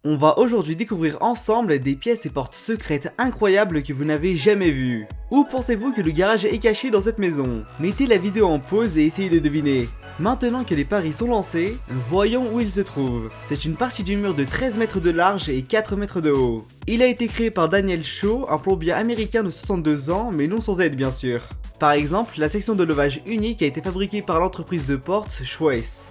On va aujourd'hui découvrir ensemble des pièces et portes secrètes incroyables que vous n'avez jamais vues. Où pensez-vous que le garage est caché dans cette maison? Mettez la vidéo en pause et essayez de deviner. Maintenant que les paris sont lancés, voyons où il se trouve. C'est une partie du mur de 13 mètres de large et 4 mètres de haut. Il a été créé par Daniel Shaw, un plombier américain de 62 ans, mais non sans aide bien sûr. Par exemple, la section de levage unique a été fabriquée par l'entreprise de portes Schweiss.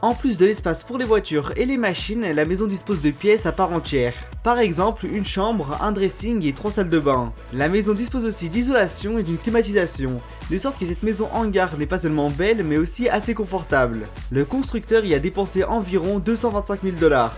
En plus de l'espace pour les voitures et les machines, la maison dispose de pièces à part entière. Par exemple, une chambre, un dressing et 3 salles de bain. La maison dispose aussi d'isolation et d'une climatisation, de sorte que cette maison hangar n'est pas seulement belle mais aussi assez confortable. Le constructeur y a dépensé environ 225 000 $.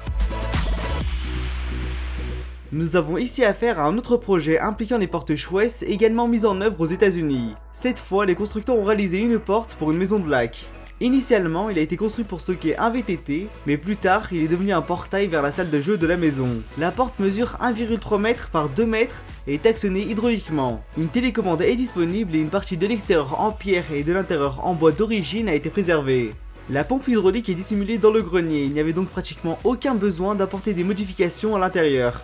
Nous avons ici affaire à un autre projet impliquant les portes Schweiss également mises en œuvre aux États-Unis. Cette fois, les constructeurs ont réalisé une porte pour une maison de lac. Initialement, il a été construit pour stocker un VTT, mais plus tard, il est devenu un portail vers la salle de jeu de la maison. La porte mesure 1,3 m par 2 m et est actionnée hydrauliquement. Une télécommande est disponible et une partie de l'extérieur en pierre et de l'intérieur en bois d'origine a été préservée. La pompe hydraulique est dissimulée dans le grenier, il n'y avait donc pratiquement aucun besoin d'apporter des modifications à l'intérieur.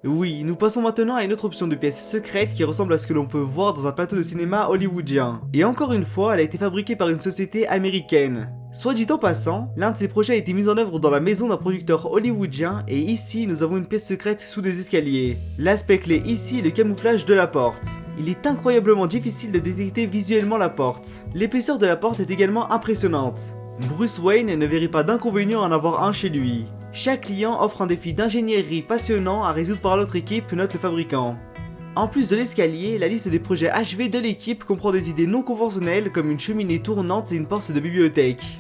Oui, nous passons maintenant à une autre option de pièce secrète qui ressemble à ce que l'on peut voir dans un plateau de cinéma hollywoodien. Et encore une fois, elle a été fabriquée par une société américaine. Soit dit en passant, l'un de ces projets a été mis en œuvre dans la maison d'un producteur hollywoodien et ici nous avons une pièce secrète sous des escaliers. L'aspect clé ici est le camouflage de la porte. Il est incroyablement difficile de détecter visuellement la porte. L'épaisseur de la porte est également impressionnante. Bruce Wayne ne verrait pas d'inconvénient à en avoir un chez lui. Chaque client offre un défi d'ingénierie passionnant à résoudre par l'autre équipe, note le fabricant. En plus de l'escalier, la liste des projets achevés de l'équipe comprend des idées non conventionnelles comme une cheminée tournante et une porte de bibliothèque.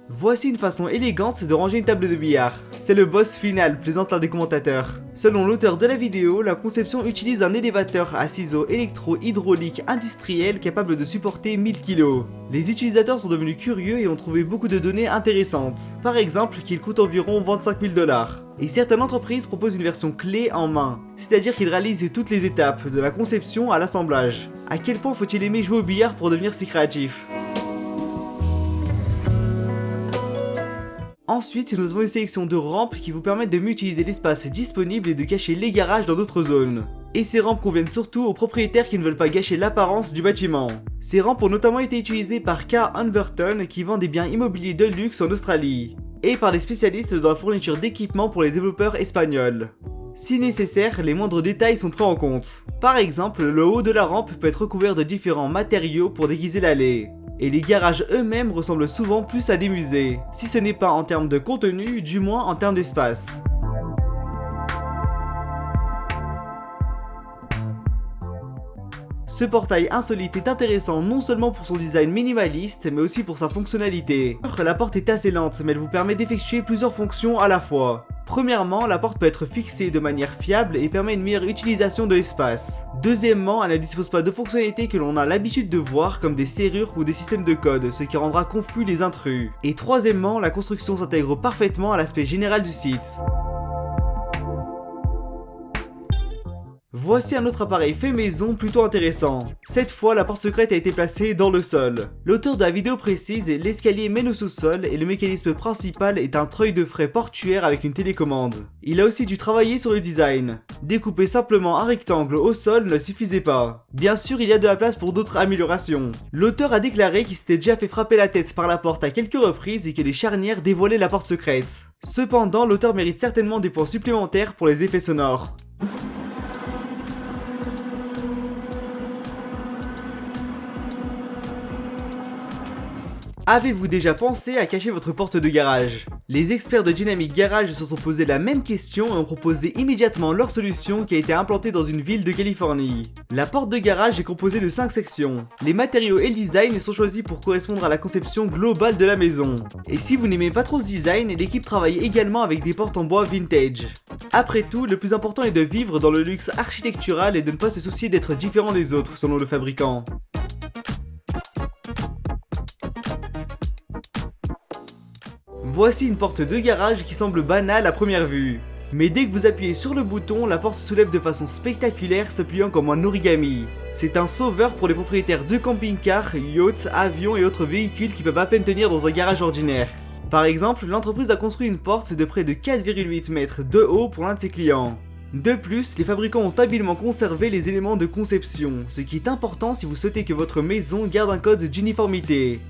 Voici une façon élégante de ranger une table de billard. C'est le boss final, plaisante l'un des commentateurs. Selon l'auteur de la vidéo, la conception utilise un élévateur à ciseaux électro-hydraulique industriel capable de supporter 1000 kg. Les utilisateurs sont devenus curieux et ont trouvé beaucoup de données intéressantes. Par exemple, qu'il coûte environ 25 000 $. Et certaines entreprises proposent une version clé en main, c'est-à-dire qu'ils réalisent toutes les étapes, de la conception à l'assemblage. À quel point faut-il aimer jouer au billard pour devenir si créatif? Ensuite, nous avons une sélection de rampes qui vous permettent de mieux utiliser l'espace disponible et de cacher les garages dans d'autres zones. Et ces rampes conviennent surtout aux propriétaires qui ne veulent pas gâcher l'apparence du bâtiment. Ces rampes ont notamment été utilisées par K. Humberton qui vend des biens immobiliers de luxe en Australie, et par des spécialistes dans la fourniture d'équipements pour les développeurs espagnols. Si nécessaire, les moindres détails sont pris en compte. Par exemple, le haut de la rampe peut être recouvert de différents matériaux pour déguiser l'allée. Et les garages eux-mêmes ressemblent souvent plus à des musées, si ce n'est pas en termes de contenu, du moins en termes d'espace. Ce portail insolite est intéressant non seulement pour son design minimaliste, mais aussi pour sa fonctionnalité. La porte est assez lente, mais elle vous permet d'effectuer plusieurs fonctions à la fois. Premièrement, la porte peut être fixée de manière fiable et permet une meilleure utilisation de l'espace. Deuxièmement, elle ne dispose pas de fonctionnalités que l'on a l'habitude de voir comme des serrures ou des systèmes de code, ce qui rendra confus les intrus. Et troisièmement, la construction s'intègre parfaitement à l'aspect général du site. Voici un autre appareil fait maison plutôt intéressant. Cette fois, la porte secrète a été placée dans le sol. L'auteur de la vidéo précise, l'escalier mène au sous-sol et le mécanisme principal est un treuil de frais portuaire avec une télécommande. Il a aussi dû travailler sur le design. Découper simplement un rectangle au sol ne suffisait pas. Bien sûr, il y a de la place pour d'autres améliorations. L'auteur a déclaré qu'il s'était déjà fait frapper la tête par la porte à quelques reprises et que les charnières dévoilaient la porte secrète. Cependant, l'auteur mérite certainement des points supplémentaires pour les effets sonores. Avez-vous déjà pensé à cacher votre porte de garage? Les experts de Dynamic Garage se sont posé la même question et ont proposé immédiatement leur solution qui a été implantée dans une ville de Californie. La porte de garage est composée de 5 sections. Les matériaux et le design sont choisis pour correspondre à la conception globale de la maison. Et si vous n'aimez pas trop ce design, l'équipe travaille également avec des portes en bois vintage. Après tout, le plus important est de vivre dans le luxe architectural et de ne pas se soucier d'être différent des autres selon le fabricant. Voici une porte de garage qui semble banale à première vue. Mais dès que vous appuyez sur le bouton, la porte se soulève de façon spectaculaire, se pliant comme un origami. C'est un sauveur pour les propriétaires de camping-cars, yachts, avions et autres véhicules qui peuvent à peine tenir dans un garage ordinaire. Par exemple, l'entreprise a construit une porte de près de 4,8 mètres de haut pour l'un de ses clients. De plus, les fabricants ont habilement conservé les éléments de conception, ce qui est important si vous souhaitez que votre maison garde un code d'uniformité.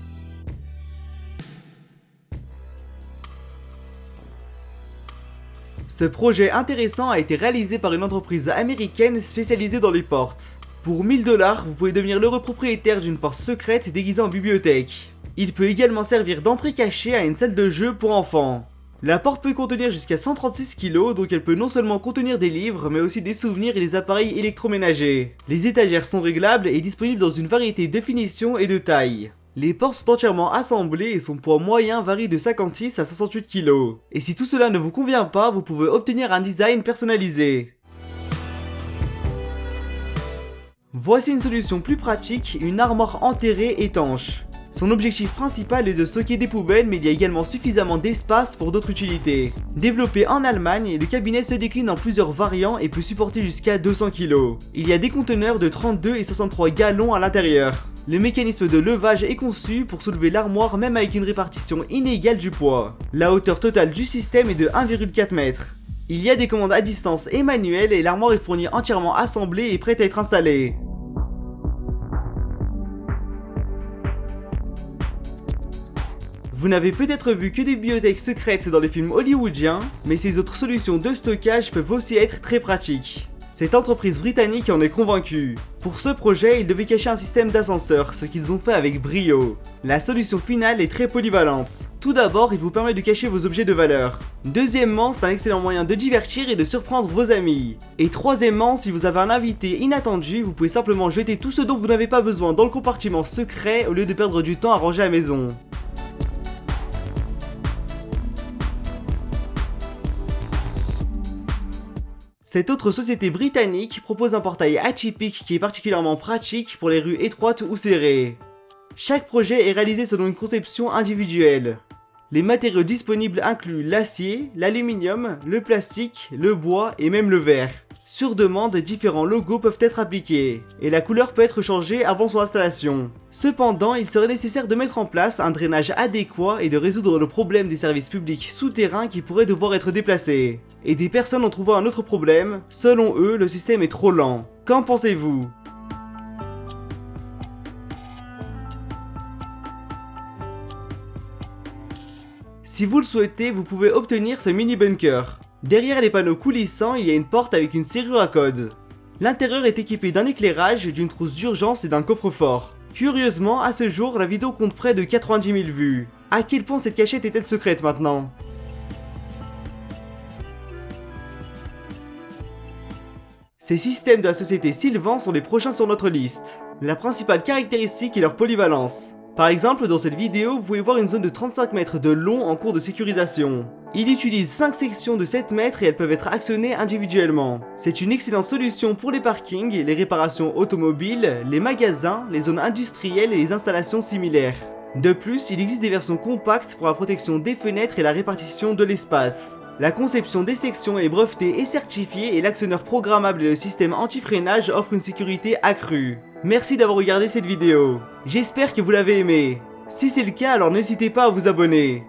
Ce projet intéressant a été réalisé par une entreprise américaine spécialisée dans les portes. Pour 1000 $, vous pouvez devenir l'heureux propriétaire d'une porte secrète déguisée en bibliothèque. Il peut également servir d'entrée cachée à une salle de jeu pour enfants. La porte peut contenir jusqu'à 136 kg, donc elle peut non seulement contenir des livres, mais aussi des souvenirs et des appareils électroménagers. Les étagères sont réglables et disponibles dans une variété de finitions et de tailles. Les portes sont entièrement assemblées et son poids moyen varie de 56 à 68 kg. Et si tout cela ne vous convient pas, vous pouvez obtenir un design personnalisé. Voici une solution plus pratique, une armoire enterrée étanche. Son objectif principal est de stocker des poubelles, mais il y a également suffisamment d'espace pour d'autres utilités. Développé en Allemagne, le cabinet se décline en plusieurs variants et peut supporter jusqu'à 200 kg. Il y a des conteneurs de 32 et 63 gallons à l'intérieur. Le mécanisme de levage est conçu pour soulever l'armoire même avec une répartition inégale du poids. La hauteur totale du système est de 1,4 m. Il y a des commandes à distance et manuelles et l'armoire est fournie entièrement assemblée et prête à être installée. Vous n'avez peut-être vu que des bibliothèques secrètes dans les films hollywoodiens, mais ces autres solutions de stockage peuvent aussi être très pratiques. Cette entreprise britannique en est convaincue. Pour ce projet, ils devaient cacher un système d'ascenseur, ce qu'ils ont fait avec brio. La solution finale est très polyvalente. Tout d'abord, il vous permet de cacher vos objets de valeur. Deuxièmement, c'est un excellent moyen de divertir et de surprendre vos amis. Et troisièmement, si vous avez un invité inattendu, vous pouvez simplement jeter tout ce dont vous n'avez pas besoin dans le compartiment secret au lieu de perdre du temps à ranger à la maison. Cette autre société britannique propose un portail atypique qui est particulièrement pratique pour les rues étroites ou serrées. Chaque projet est réalisé selon une conception individuelle. Les matériaux disponibles incluent l'acier, l'aluminium, le plastique, le bois et même le verre. Sur demande, différents logos peuvent être appliqués, et la couleur peut être changée avant son installation. Cependant, il serait nécessaire de mettre en place un drainage adéquat et de résoudre le problème des services publics souterrains qui pourraient devoir être déplacés. Et des personnes ont trouvé un autre problème, selon eux, le système est trop lent. Qu'en pensez-vous ? Si vous le souhaitez, vous pouvez obtenir ce mini bunker. Derrière les panneaux coulissants, il y a une porte avec une serrure à code. L'intérieur est équipé d'un éclairage, d'une trousse d'urgence et d'un coffre-fort. Curieusement, à ce jour, la vidéo compte près de 90 000 vues. À quel point cette cachette est-elle secrète maintenant ? Ces systèmes de la société Sylvan sont les prochains sur notre liste. La principale caractéristique est leur polyvalence. Par exemple, dans cette vidéo, vous pouvez voir une zone de 35 mètres de long en cours de sécurisation. Il utilise 5 sections de 7 mètres et elles peuvent être actionnées individuellement. C'est une excellente solution pour les parkings, les réparations automobiles, les magasins, les zones industrielles et les installations similaires. De plus, il existe des versions compactes pour la protection des fenêtres et la répartition de l'espace. La conception des sections est brevetée et certifiée et l'actionneur programmable et le système anti-freinage offrent une sécurité accrue. Merci d'avoir regardé cette vidéo. J'espère que vous l'avez aimé. Si c'est le cas, alors n'hésitez pas à vous abonner.